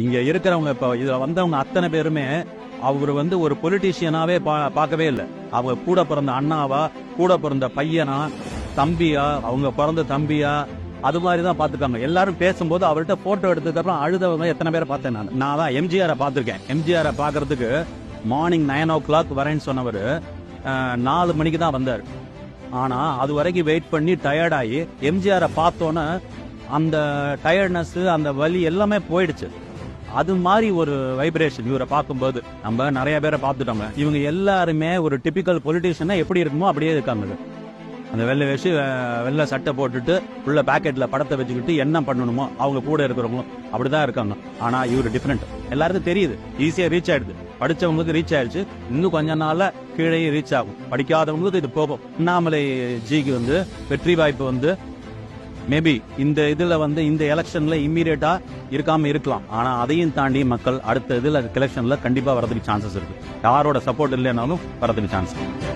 இங்க இருக்கிறவங்க இப்ப இதுல வந்தவங்க அத்தனை பேருமே அவர் வந்து ஒரு பொலிட்டீஷியனாவே பார்க்கவே இல்லை. அவங்க கூட பிறந்த அண்ணாவா, கூட பிறந்த பையனா, தம்பியா, அவங்க பிறந்த தம்பியா, அது மாதிரிதான் பாத்துக்காங்க. எல்லாரும் பேசும்போது அவர்கிட்ட போட்டோ எடுத்ததுக்கு அப்புறம் அழுதவங்க எத்தனை பேரை பார்த்தேன். நான் தான் எம்ஜிஆரை பார்த்திருக்கேன். எம்ஜிஆரை பாக்குறதுக்கு மார்னிங் 9 o'clock வரேன்னு சொன்னவர் 4 மணிக்கு தான் வந்தார். ஆனா அது வரைக்கும் வெயிட் பண்ணி டயர்டாகி எம்ஜிஆரை பார்த்தோன்னே அந்த டயர்ட்னஸ், அந்த வலி எல்லாமே போயிடுச்சு. அது மாதிரி ஒரு வைப்ரேஷன் இவரை பார்க்கும்போது. நம்ம நிறைய பேரை பார்த்துட்டோங்க. இவங்க எல்லாருமே ஒரு டிபிக்கல் பொலிட்டீஷியனா எப்படி இருக்குமோ அப்படியே இருக்காங்க. அந்த வெள்ளை சட்டை போட்டுட்டு உள்ள பாக்கெட்ல படத்தை வச்சுக்கிட்டு என்ன பண்ணணுமோ அவங்க கூட இருக்கிறவங்களும் அப்படிதான் இருக்காங்க. ஆனா இவரு டிஃபரெண்ட். எல்லாருக்கும் தெரியுது, ஈஸியா ரீச் ஆயிடுது. படிச்சவங்களுக்கு ரீச் ஆயிடுச்சு, இன்னும் கொஞ்ச நாள்ல கீழே ரீச் ஆகும். படிக்காதவங்களுக்கு இது போகும். அண்ணாமலை ஜிக்கு வந்து வெற்றி வாய்ப்பு வந்து மேபி இந்த இதுல வந்து இந்த எலெக்ஷன்ல இம்மீடியட்டா இருக்காம இருக்கலாம். ஆனா அதையும் தாண்டி மக்கள் அடுத்த இதுல எலெக்ஷன்ல கண்டிப்பா வரதுக்கு சான்சஸ் இருக்கு. யாரோட சப்போர்ட் இல்லைனாலும் வரதுக்கு சான்ஸ் இருக்கு.